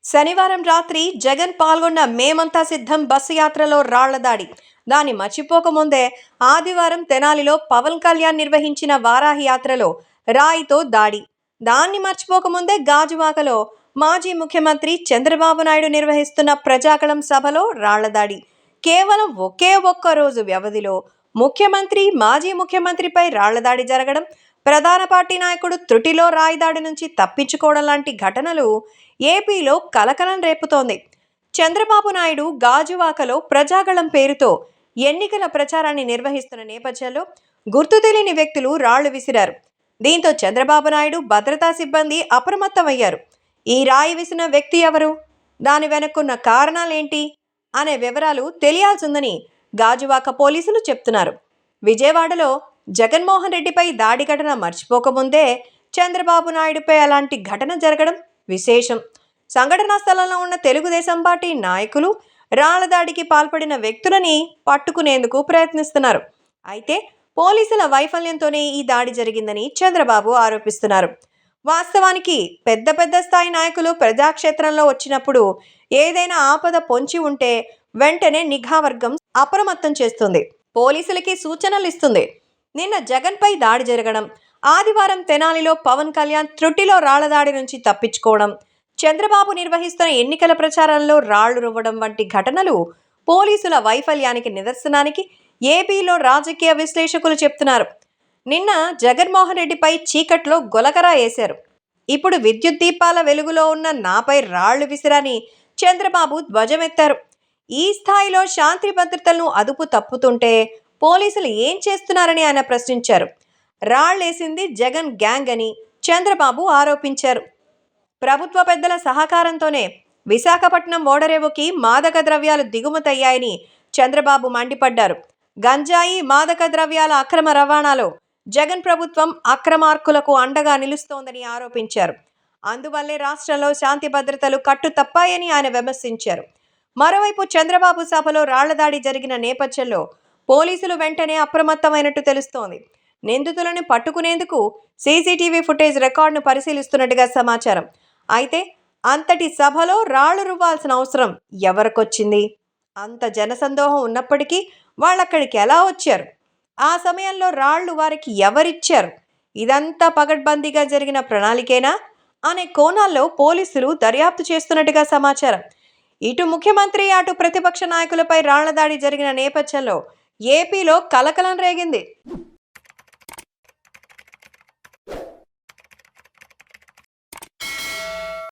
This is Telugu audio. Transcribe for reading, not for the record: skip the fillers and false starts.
శనివారం రాత్రి జగన్ పాల్గొన్న మేమంతా సిద్ధం బస్సు యాత్రలో రాళ్ల దాడి. దాన్ని మర్చిపోకముందే ఆదివారం తెనాలిలో పవన్ కళ్యాణ్ నిర్వహించిన వారాహి యాత్రలో రాయితో దాడి. దాన్ని మర్చిపోకముందే గాజువాకలో మాజీ ముఖ్యమంత్రి చంద్రబాబు నాయుడు నిర్వహిస్తున్న ప్రజాకళం సభలో రాళ్ల దాడి. కేవలం ఒకే ఒక్క రోజు వ్యవధిలో ముఖ్యమంత్రి, మాజీ ముఖ్యమంత్రిపై రాళ్ల దాడి జరగడం, ప్రధాన పార్టీ నాయకుడు త్రుటిలో రాయి దాడి నుంచి తప్పించుకోవడం లాంటి ఘటనలు ఏపీలో కలకలం రేపుతోంది. చంద్రబాబు నాయుడు గాజువాకలో ప్రజాగళం పేరుతో ఎన్నికల ప్రచారాన్ని నిర్వహిస్తున్న నేపథ్యంలో గుర్తు తెలియని వ్యక్తులు రాళ్లు విసిరారు. దీంతో చంద్రబాబు నాయుడు, భద్రతా సిబ్బంది అప్రమత్తమయ్యారు. ఈ రాయి విసిన వ్యక్తి ఎవరు, దాని వెనుకున్న కారణాలేంటి అనే వివరాలు తెలియాల్సిందని గాజువాక పోలీసులు చెప్తున్నారు. విజయవాడలో జగన్మోహన్ రెడ్డిపై దాడి ఘటన మర్చిపోకముందే చంద్రబాబు నాయుడుపై అలాంటి ఘటన జరగడం విశేషం. సంఘటనా స్థలంలో ఉన్న తెలుగుదేశం పార్టీ నాయకులు రాళ్ల దాడికి పాల్పడిన వ్యక్తులని పట్టుకునేందుకు ప్రయత్నిస్తున్నారు. అయితే పోలీసుల వైఫల్యంతోనే ఈ దాడి జరిగిందని చంద్రబాబు ఆరోపిస్తున్నారు. వాస్తవానికి పెద్ద పెద్ద స్థాయి నాయకులు ప్రజాక్షేత్రంలో వచ్చినప్పుడు ఏదైనా ఆపద పొంచి ఉంటే వెంటనే నిఘా వర్గం అప్రమత్తం చేస్తుంది, పోలీసులకి సూచనలు ఇస్తుంది. నిన్న జగన్పై దాడి జరగడం, ఆదివారం తెనాలిలో పవన్ కళ్యాణ్ త్రుటిలో రాళ్ల దాడి నుంచి తప్పించుకోవడం, చంద్రబాబు నిర్వహిస్తున్న ఎన్నికల ప్రచారంలో రాళ్లు రువ్వడం వంటి ఘటనలు పోలీసుల వైఫల్యానికి నిదర్శనానికి ఏపీలో రాజకీయ విశ్లేషకులు చెప్తున్నారు. నిన్న జగన్మోహన్ రెడ్డిపై చీకట్లో గొలకరా వేశారు. ఇప్పుడు విద్యుత్ దీపాల వెలుగులో ఉన్న నాపై రాళ్లు విసిరాని చంద్రబాబు ధ్వజమెత్తారు. ఈ స్థాయిలో శాంతి భద్రతలను అదుపు తప్పుతుంటే పోలీసులు ఏం చేస్తున్నారని ఆయన ప్రశ్నించారు. రాళ్లేసింది జగన్ గ్యాంగ్ అని చంద్రబాబు ఆరోపించారు. ప్రభుత్వ పెద్దల సహకారంతోనే విశాఖపట్నం ఓడరేవుకి మాదక ద్రవ్యాలు దిగుమతయ్యాయని చంద్రబాబు మండిపడ్డారు. గంజాయి, మాదక ద్రవ్యాల అక్రమ రవాణాలో జగన్ ప్రభుత్వం అక్రమార్కులకు అండగా నిలుస్తోందని ఆరోపించారు. అందువల్లే రాష్ట్రంలో శాంతి భద్రతలు కట్టు తప్పాయని ఆయన విమర్శించారు. మరోవైపు చంద్రబాబు సభలో రాళ్ల దాడి జరిగిన నేపథ్యంలో పోలీసులు వెంటనే అప్రమత్తమైనట్టు తెలుస్తోంది. నిందితులను పట్టుకునేందుకు సీసీటీవీ ఫుటేజ్ రికార్డును పరిశీలిస్తున్నట్టుగా సమాచారం. అయితే అంతటి సభలో రాళ్లు రువ్వాల్సిన అవసరం ఎవరికొచ్చింది? అంత జనసందోహం ఉన్నప్పటికీ వాళ్ళక్కడికి ఎలా వచ్చారు? ఆ సమయంలో రాళ్లు వారికి ఎవరిచ్చారు? ఇదంతా పగడ్బందీగా జరిగిన ప్రణాళికేనా అనే కోణాల్లో పోలీసులు దర్యాప్తు చేస్తున్నట్టుగా సమాచారం. ఇటు ముఖ్యమంత్రి, అటు ప్రతిపక్ష నాయకులపై రాళ్ల దాడి జరిగిన నేపథ్యంలో ఏపీలో కలకలం రేగింది.